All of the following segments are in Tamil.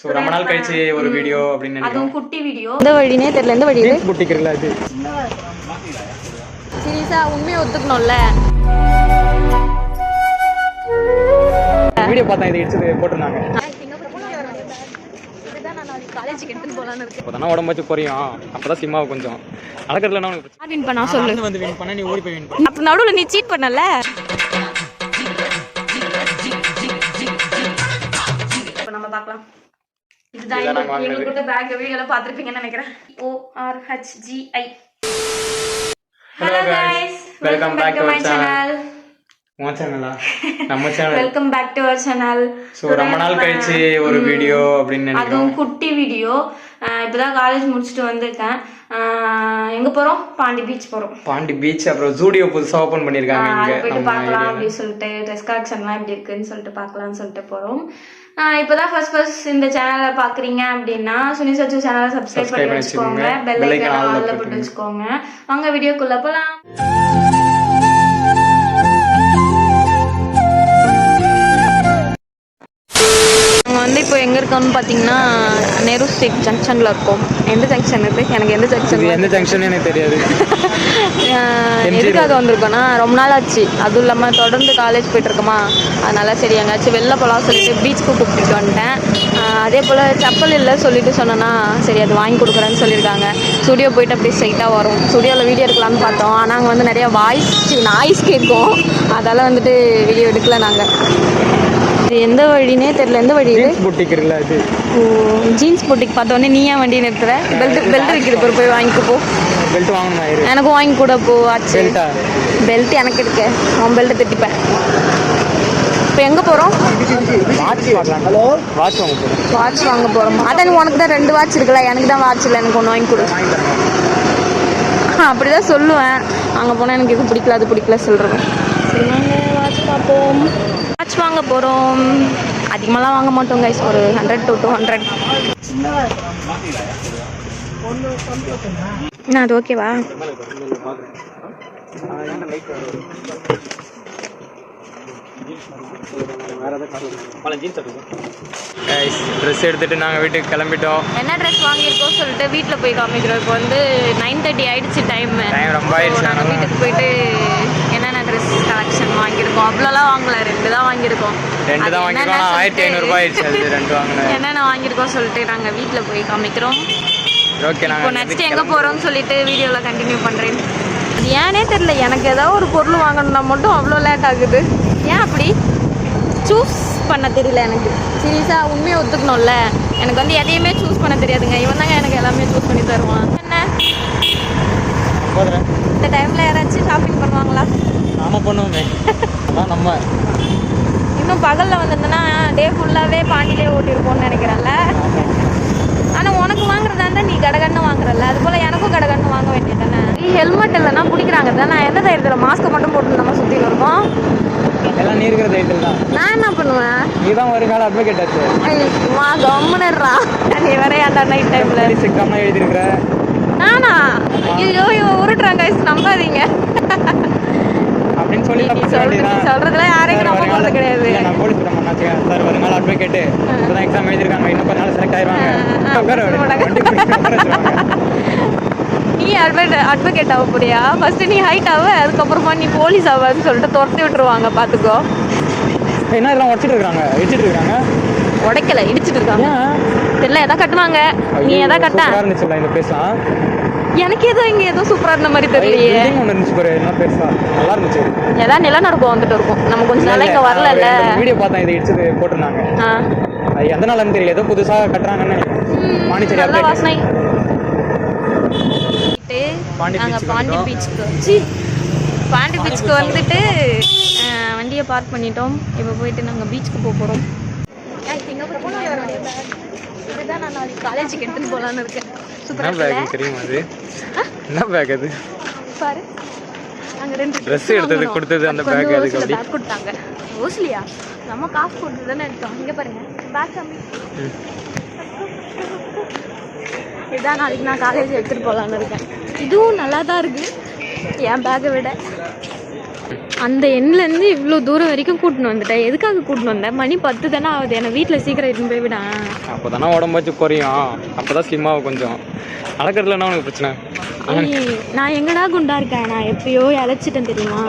சோ ரொம்ப நாள் கழிச்சு ஒரு வீடியோ அப்படினு நினைக்கிறேன். அதுவும் குட்டி வீடியோ. எந்த வழினே தெரியல. எந்த வழி இது? புட்டிக்கு இருக்குல அது. சீரியஸா உண்மையை ஒத்துக்கணும்ல. வீடியோ பார்த்தா இதை எடுத்து போட்டுருந்தாங்க. இதுதான் நான் நாளைக்கு காலேஜுக்கு எடுத்துட்டு போலான்னு இருக்கேன். அப்பதான் உடம்பு வச்சு குறையும். அப்பதான் சிம்மாவை கொஞ்சம் நடக்கிறதுல நான் வின் பண்ணா சொல்லு. வந்து வின் பண்ண நீ ஓடி போய் வின் பண்ணு. அப்ப நடுவுல நீ சீட் பண்ணல. இப்ப நம்ம பார்க்கலாம். இதுதான் எங்க கூட பேக் வீடியோல பாத்திருப்பீங்கன்னு நினைக்கிறேன். ORHGI. Hello guys, welcome back to my channel. உன் சேனலா? நம்ம channel. Welcome back to our channel. So ரொம்ப நாள் கழிச்சு ஒரு வீடியோ அப்படினு நினைக்கிறேன். அதுவும் குட்டி வீடியோ. இப்பதான் காலேஜ் முடிச்சிட்டு வந்திருக்கேன். எங்க போறோம்? பாண்டி பீச் போறோம். பாண்டி பீச் அப்புறம் ஜூடியோ புதுசா ஓபன் பண்ணிருக்காங்க இங்க. போயிட்டு பார்க்கலாம் அப்படி சொல்லிட்டு ட்ரெஸ் கலெக்ஷன்லாம் எப்படி இருக்குன்னு சொல்லிட்டு பார்க்கலாம்னு சொல்லிட்டு போறோம். இப்பதான் ஃபர்ஸ்ட் இந்த சேனலை பாக்குறீங்க அப்படின்னா சுனி சச்சு சேனலை சப்ஸ்கிரைப் பண்ணி வச்சுக்கோங்க. பெல் ஐகான் ஆல்ல போட்டு வச்சுக்கோங்க. வாங்க வீடியோக்குள்ள போலாம். வந்து இப்போ எங்க இருக்கோம்னு பாத்தீங்கன்னா நேரு ஸ்ட்ரீட் ஜங்ஷன்ல இருக்கோம். எந்த ஜங்ஷன் இது? எனக்கு எந்த ஜங்ஷன் எனக்கு தெரியாது. எதுக்காக வந்திருக்கோம்னா ரொம்ப நாள் ஆச்சு. அதுவும் இல்லாம தொடர்ந்து காலேஜ் போயிட்டு இருக்கோமா, அதனால சரி எங்காச்சும் வெளில போலாம் சொல்லிட்டு பீச்சுக்கு கூப்பிட்டு வந்துட்டேன். அதே போல செப்பல் இல்லை சொல்லிட்டு சொன்னோன்னா சரி அது வாங்கி கொடுக்குறேன்னு சொல்லியிருக்காங்க. ஸ்டுடியோ போயிட்டு அப்படியே ஸ்ட்ரைட்டாக வரும். ஸ்டுடியோவில் வீடியோ எடுக்கலாம்னு பார்த்தோம். ஆனால் அங்கே வந்து நிறைய நாய்ஸ் கேட்கும். அதால வந்துட்டு வீடியோ எடுக்கல நாங்கள். எந்த வழினே தெரியல. எந்த வழி இது? புட்டிக்கு இருக்குல்ல அது. ஜீன்ஸ் புட்டிக்கு பார்த்தோன்னே நீ ஏன் வண்டி நிறுத்துற? பெல்ட் விற்கிது பொறு, போய் வாங்கிக்கோ போ. பெல்ட் வாங்கணுமா? எனக்கும் வாங்கி கூட போ. ஆச்சு பெல்ட் எனக்கு இருக்கு. அவன் பெல்ட்டை திட்டிப்பேன். இப்போ எங்கே போகிறோம்? வாட்ச் வாங்க போகிறோம். அதான் உனக்கு தான் 2 வாட்ச் இருக்குல்ல, எனக்கு தான் வாட்ச் இல்லை. எனக்கு ஒன்று வாங்கி கொடு. அப்படிதான் சொல்லுவேன். அங்கே போனால் எனக்கு இது பிடிக்கல அது பிடிக்கல சொல்கிறேன். சரி வாங்க வாட்ச் பார்ப்போம். வாட்ச் வாங்க போகிறோம். அதிகமாகலாம் வாங்க மாட்டோம் கைஸ். ஒரு 100 to 200. அது ஓகேவா? ட்ரெஸ் எடுத்துட்டு நாங்கள் வீட்டுக்கு கிளம்பிட்டோம். என்ன ட்ரெஸ் வாங்கியிருக்கோம் சொல்லிட்டு வீட்டில் போய் காமிக்கிறோம். இப்போ வந்து 9:30 ஆயிடுச்சு. டைம் ரொம்ப ஆயிடுச்சு. நாங்கள் வீட்டுக்கு போயிட்டு என்னென்ன ட்ரெஸ் கலெக்ஷன் வாங்கியிருக்கோம். அவ்வளோலாம் வாங்கல, 2 தான் வாங்கியிருக்கோம். 2 தான் வாங்கியிருக்கோம். 1500 ரூபாய் ஆயிடுச்சு. அது 2 வாங்கினேன். என்னென்ன வாங்கியிருக்கோம் சொல்லிட்டு நாங்கள் வீட்டில் போய் காமிக்கிறோம். ஓகே, இப்போ நெக்ஸ்ட் எங்கே போகிறோம்னு சொல்லிட்டு வீடியோவில் கண்டினியூ பண்ணுறேன். அது ஏனே தெரியல, எனக்கு ஏதாவது ஒரு பொருள் வாங்கணும்னா மட்டும் அவ்வளோ லேட் ஆகுது. ஏன் அப்படி? சூஸ் பண்ண தெரியல எனக்கு. சீரியஸாக உண்மையை ஒத்துக்கணும்ல. எனக்கு வந்து எதையுமே சூஸ் பண்ண தெரியாதுங்க. இவன் தாங்க எனக்கு எல்லாமே சூஸ் பண்ணி தருவான். என்ன இந்த டைமில் யாராச்சும் ஷாப்பிங் பண்ணுவாங்களா? நாம பண்ணுவோமே. அதான் நம்ம இன்னும் பகலில் வந்திருந்தேன்னா டே ஃபுல்லாகவே பாண்டிலே ஓட்டியிருப்போம்னு நினைக்கிறேன்ல. ஆனால் உனக்கு வாங்குறதா இருந்தால் நீ கடகன்னு வாங்குறல்ல, அது போல் எனக்கும் கடகன்னு வாங்க வேண்டியது தானே. நீ ஹெல்மெட் இல்லைன்னா பிடிக்கிறாங்க தானே. எந்த தைரியத்தில் மாஸ்க்கை மட்டும் போட்டு நம்ம சுற்றின்னு இருக்கோம். எல்லாம் நீ இருக்கிற தைரியத்தில் தான். நான் என்ன பண்ணுவேன்? நீ தான் ஒரு கால அட்வொகேட் ஆச்சு. மா கம்முன்னுறா. நீ வேற அந்த நைட் டைமில் சிக்காம எழுதிருக்கிற. நானா? ஐயோ உருட்டுறாங்க, நம்பாதீங்க அப்படின்னு சொல்லி சொல்றதுல யாரையும் நம்ப போறது கிடையாது. நான் போலீஸ் பண்ணாச்சு சார், வருங்கால அட்வொகேட் இப்பதான் எக்ஸாம் எழுதிருக்காங்க, இன்னும் கொஞ்ச நாள் செலக்ட் ஆயிடுவாங்க. நீ அட்வொகேட் ஆக போறியா? ஃபர்ஸ்ட் நீ ஹைட் ஆக, அதுக்கப்புறமா நீ போலீஸ் ஆவான்னு சொல்லிட்டு துரத்தி விட்டுருவாங்க. பாத்துக்கோ. என்ன இதெல்லாம் உடச்சிட்டு இருக்காங்க, இடிச்சிட்டு இருக்காங்க. உடைக்கல, இடிச்சிட்டு இருக்காங்க. தெரியல, எதா கட்டுவாங்க. நீ எதா கட்ட இருந்துச்சுல இந்த பேசலாம். எனக்கு ஏதோ இங்க ஏதோ சூப்பரா இருந்த மாதிரி தெரியலையே. நல்லா இருந்துச்சு. ஏதாவது நிலநடுக்கம் வந்துட்டு இருக்கும். நம்ம கொஞ்ச நாளா இங்க வரல. வீடியோ பார்த்தேன், இதை இடிச்சது போட்டிருந்தாங்க. அது எந்த நாள்னு தெரியல, ஏதோ புதுசா கட்டுறாங்கன்னு பாண்டிச்சேரி. நல்ல வாசனை. நாங்க பாண்டி பீச்சுக்கு வந்துட்டு வண்டியை பார்க் பண்ணிட்டோம். இப்போ போயிட்டு நாங்கள் பீச்சுக்கு போகிறோம். இதுதான் நான் நாளைக்கு காலேஜுக்கு எடுத்துன்னு போகலான்னு இருக்கேன். சூப்பராக தெரியுமா? அது என்ன பேக்? அது பாரு, நாங்கள் 2 ட்ரெஸ் எடுத்தது கொடுத்தது அந்த பேக். அதுக்கு அப்படி பேக் கொடுத்தாங்க. ஓஸ்லியா நம்ம காசு கொடுத்து தானே எடுத்தோம். இங்கே பாருங்க பேக் கம்மி. இதுதான் நாளைக்கு நான் காலேஜ் எடுத்துகிட்டு போகலான்னு இருக்கேன். இதுவும் நல்லா தான் இருக்குது என் பேக்கை விட. அந்த எண்ணிலேருந்து இவ்வளோ தூரம் வரைக்கும் கூட்டின்னு வந்துட்டேன். எதுக்காக கூட்டின்னு வந்தேன்? மணி 10 தானே ஆகுது. என்னை வீட்டில் சீக்கிரம் இட்டுன்னு போய் விடா. அப்போ தானே உடம்பு வச்சு குறையும், அப்போ தான் ஸ்லிம்மாகும் கொஞ்சம். நடக்கிறதுலன்னா உனக்கு பிரச்சனை. நான் எங்கடா குண்டா இருக்கேன்? நான் எப்பயோ இழைச்சிட்டேன் தெரியுமா?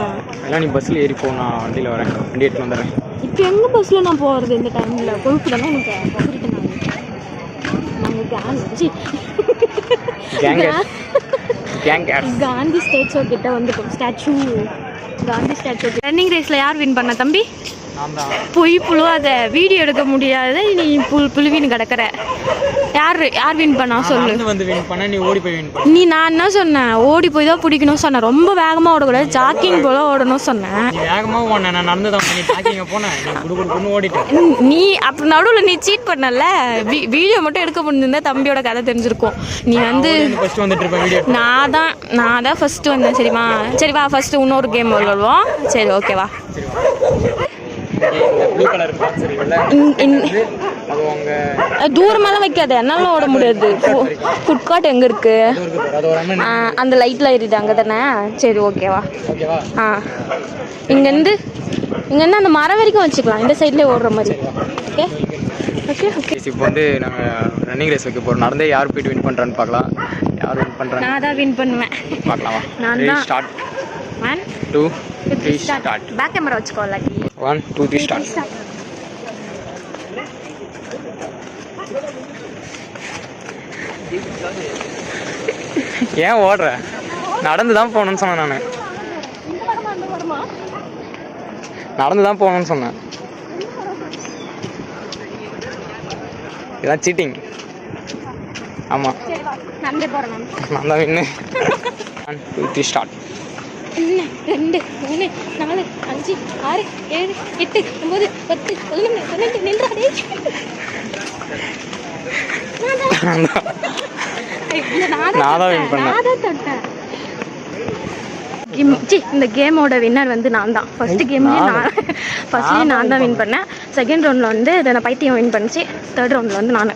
எல்லாம் நீ பஸ்ஸில் ஏறி போ, நான் வண்டியில் வரேன், வண்டி எடுத்துன்னு வந்துடுறேன். இப்போ எங்கே பஸ்ஸில் நான் போகிறது இந்த டைமில்? கொழுப்பு தானே உனக்கு போகிறதுக்கு. நாங்கள் காந்தி ஸ்டாச்சு கிட்ட வந்துட்டோம். காந்தி ஸ்டாச்சு ரன்னிங் ரேஸில் யார் வின் பண்ண தம்பி? பொய் புழுவாத, வீடியோ எடுக்க முடியாத நீ புழுவின்னு கிடக்குற. யார் வின் பண்ணா சொல்லு. வந்து வின் பண்ண, நீ ஓடி போய் வின் பண்ண. நீ நான் என்ன சொன்னேன்? ஓடி போய் தான் பிடிக்கணும் சொன்னேன். ரொம்ப வேகமாக ஓடக்கூடாது, ஜாக்கிங் போல ஓடணும் சொன்னேன். வேகமாக ஓடினேன், நான் நடந்து தான். நீ ஜாக்கிங்க போனேன், நீ குடுக்குன்னு ஓடிட்டேன். நீ அப்போ நடுவில் நீ சீட் பண்ணல. வீடியோ மட்டும் எடுக்க முடிஞ்சிருந்தா தம்பியோட கதை தெரிஞ்சிருக்கும். நீ வந்து ஃபர்ஸ்ட் வந்துட்டு இருப்பேன் வீடியோ. நான் தான் ஃபர்ஸ்ட் வந்தேன். சரிமா? சரி வா, ஃபர்ஸ்ட் இன்னொரு கேம் விளையாடுவோம். சரி ஓகேவா? தூரமாலாம் வைக்காத, என்னால ஓட முடியாது. ஃபுட்கார்ட் எங்க இருக்கு? அந்த லைட்ல ஏறிது அங்க தானே? சரி ஓகேவா? இங்கேருந்து அந்த மரம் வரைக்கும் வச்சுக்கலாம், இந்த சைட்லேயே ஓடுற மாதிரி. Okay okay okay. இப்போ வந்து நாங்கள் ரன்னிங் ரேஸ் வைக்க போகிறோம். நடந்தே யார் போய்ட்டு வின் பண்ணுறான்னு பார்க்கலாம். யார் வின் பண்ணுறாங்க? நான் தான் வின் பண்ணுவேன். பார்க்கலாமா? நான் தான். ஸ்டார்ட். 1 2 3 ஸ்டார்ட். பேக் கேமரா வச்சுக்கோ. இல்லாட்டி 1 2 3 ஸ்டார்ட். ஏன் ஓடுற? நடந்து தான் போகணும்னு சொன்னேன். நான் நடந்து தான் போகணும்னு சொன்னேன். இதான் சீட்டிங். ஆமாம், நான் தான் வின்னு. 1 2 3 ஸ்டார்ட். 1 2 3 4 5 6 7 8 9 10 11 12 நின்றாடே. நான் தான் வின் பண்ணேன். இந்த கேமோட வின்னர் வந்து நான் தான். ஃபர்ஸ்ட் கேம்லேயே நான் தான் வின் பண்ணேன். செகண்ட் ரவுண்டில் வந்து நான் பைத்தியம் வின் பண்ணிச்சு. தேர்ட் ரவுண்டில் வந்து நான்.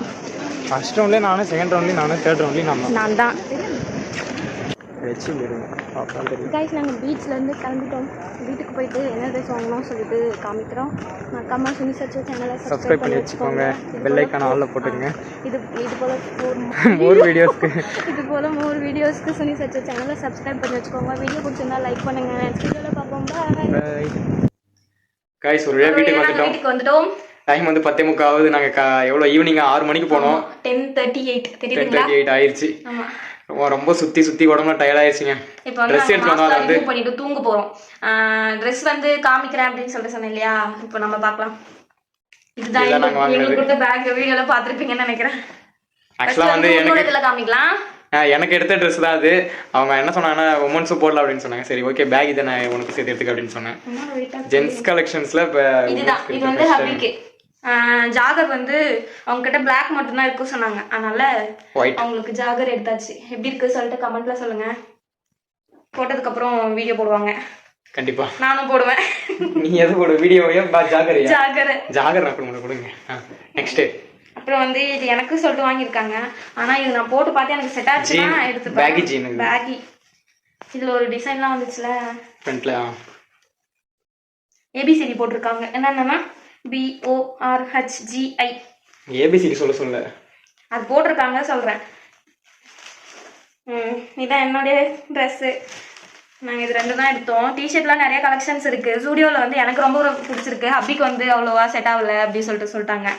ஃபர்ஸ்ட் ரவுண்ட்லேயே நான், செகண்ட் ரவுண்ட்லேயும் நான், தேர்ட் ரவுண்ட்லேயும் நான் தான். வச்சு கைஸ், நாங்கள் பீச்லேருந்து கிளம்பிட்டோம். வீட்டுக்கு போயிட்டு என்ன ட்ரெஸ் வாங்கணும் சொல்லிட்டு காமிக்கிறோம். மறக்காம சுனி சச்சு சேனலை சப்ஸ்கிரைப் பண்ணி வச்சுக்கோங்க. பெல் ஐக்கான் ஆல்ல போட்டுக்கங்க. இது போல மோர் வீடியோஸ்க்கு மோர் வீடியோஸ்க்கு சுனி சச்சு சேனலை சப்ஸ்கிரைப் பண்ணி வச்சுக்கோங்க. வீடியோ பிடிச்சிருந்தா லைக் பண்ணுங்க. நெக்ஸ்ட் வீடியோவில் பார்ப்போம். Bye guys. ஒரு வீட்டுக்கு வந்துட்டோம். டைம் வந்து 10:30 ஆகுது. நாங்கள் எவ்வளோ ஈவினிங் 6 மணிக்கு போனோம். 10:38 ஆயிடுச்சு. ரொம்ப சுத்தி உடம்புல டயர்ட் ஆயிடுச்சுங்க. இப்போ ட்ரெஸ் எடுத்து பண்ணிட்டு தூங்க போறோம். ட்ரெஸ் வந்து காமிக்கிறேன் அப்படின்னு சொல்லிட்டு சொன்னேன் இல்லையா? இப்போ நம்ம பார்க்கலாம். இதுதான் எங்களுக்கு கொடுத்த பேக். வீடியோல பார்த்துருப்பீங்கன்னு நினைக்கிறேன். ஆக்சுவலா வந்து எனக்கு காமிக்கலாம். எனக்கு எடுத்த ட்ரெஸ் தான் அது. அவங்க என்ன சொன்னாங்கன்னா உமன்ஸும் போடலாம் அப்படின்னு சொன்னாங்க. சரி ஓகே, பேக் இதை நான் உனக்கு சேர்த்து எடுத்துக்க அப்படின்னு சொன்னேன். ஜென்ஸ் கலெக்ஷன்ஸ்ல இது வந்து ஹபிக்கு. ஜாகர் வந்து அவங்க கிட்ட பிளாக் மட்டும் தான் இருக்கு சொன்னாங்க. அதனால அவங்களுக்கு ஜாகர் எடுத்தாச்சு. எப்படி இருக்கு சொல்லிட்டு கமெண்ட்ல சொல்லுங்க. போட்டதுக்கு அப்புறம் வீடியோ போடுவாங்க. கண்டிப்பா நானும் போடுவேன். நீ எது போடு? வீடியோவையா ஜாகர் நான் கொடுங்க. நெக்ஸ்ட் அப்புறம் வந்து இது எனக்கு சொல்லிட்டு வாங்கியிருக்காங்க. ஆனா இது நான் போட்டு பார்த்து எனக்கு செட் ஆச்சுன்னா எடுத்துப்பேன். பேகி இதுல ஒரு டிசைன்லாம் வந்துச்சுல ஃப்ரண்ட்ல. ஏபிசிடி போட்டிருக்காங்க. என்னன்னா BORHGI. ஏபிசிடி சொல்ல அது போட்டிருக்காங்க சொல்றேன். இதான் என்னுடைய ட்ரெஸ்ஸு. நாங்கள் இது 2 தான் எடுத்தோம். டிஷர்ட்லாம் நிறைய கலெக்ஷன்ஸ் இருக்கு. ஸ்டூடியோவில் வந்து எனக்கு ரொம்ப பிடிச்சிருக்கு. ஹப்பிக்கு வந்து அவ்வளோவா செட் ஆகல அப்படின்னு சொல்லிட்டாங்க.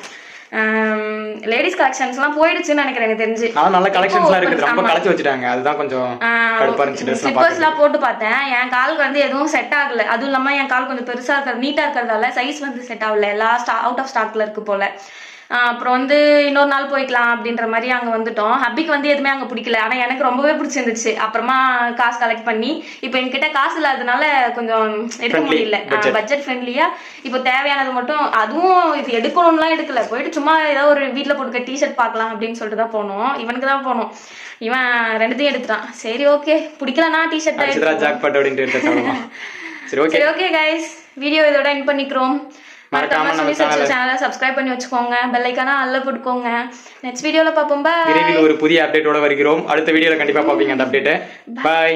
லேடிஸ் கலெக்ஷன்ஸ்லாம் போயிடுச்சுன்னு நினைக்கிறேன் எனக்கு தெரிஞ்சு. நல்ல கலெக்ஷன்ஸ்லாம் இருக்கு, ரொம்ப கலெக்ட் வச்சிட்டாங்க. அதுதான் கொஞ்சம் கடுப்பா இருந்துச்சு. ஸ்லிப்பர்ஸ்லாம் போட்டு பார்த்தேன். என் காலுக்கு வந்து எதுவும் செட் ஆகல. அதுவும் இல்லாமல் என் கால் கொஞ்சம் பெருசா இருக்கிறது, நீட்டா இருக்கிறதால சைஸ் வந்து செட் ஆகல. எல்லாம் அவுட் ஆஃப் ஸ்டாக்ல இருக்கு போல. அப்புறம் வந்து இன்னொரு நாள் போய்க்கலாம் அப்படின்ற மாதிரி அங்கே வந்துட்டோம். ஹப்பிக்கு வந்து எதுவுமே அங்கே பிடிக்கல. ஆனால் எனக்கு ரொம்பவே பிடிச்சிருந்துச்சு. அப்புறமா காசு கலெக்ட் பண்ணி இப்போ என்கிட்ட காசு இல்லாததுனால கொஞ்சம் எடுக்க முடியல. பட்ஜெட் ஃப்ரெண்ட்லியா இப்போ தேவையானது மட்டும், அதுவும் இது எடுக்கணும்லாம் எடுக்கல. போயிட்டு சும்மா ஏதோ ஒரு வீட்டில் போட்டுக்க டிஷர்ட் பார்க்கலாம் அப்படின்னு சொல்லிட்டு தான் போனோம். இவனுக்கு தான் போனோம். இவன் 2த்தையும் எடுத்துட்டான். சரி ஓகே, பிடிக்கலனா டிஷர்ட். சரி ஓகே கைஸ், வீடியோ இதோட எண்ட் பண்ணிக்கிறோம். மறக்காம சுனி சச்சு சேனலை சப்ஸ்கிரைப் பண்ணி வச்சுக்கோங்க. பெல் ஐகானை ஆல்ல போட்டுக்கோங்க. நெக்ஸ்ட் வீடியோல பாப்போம். பை. விரைவில் ஒரு புதிய அப்டேட்டோட வருகிறோம். அடுத்த வீடியோல கண்டிப்பா பாப்பீங்க அந்த அப்டேட். பை.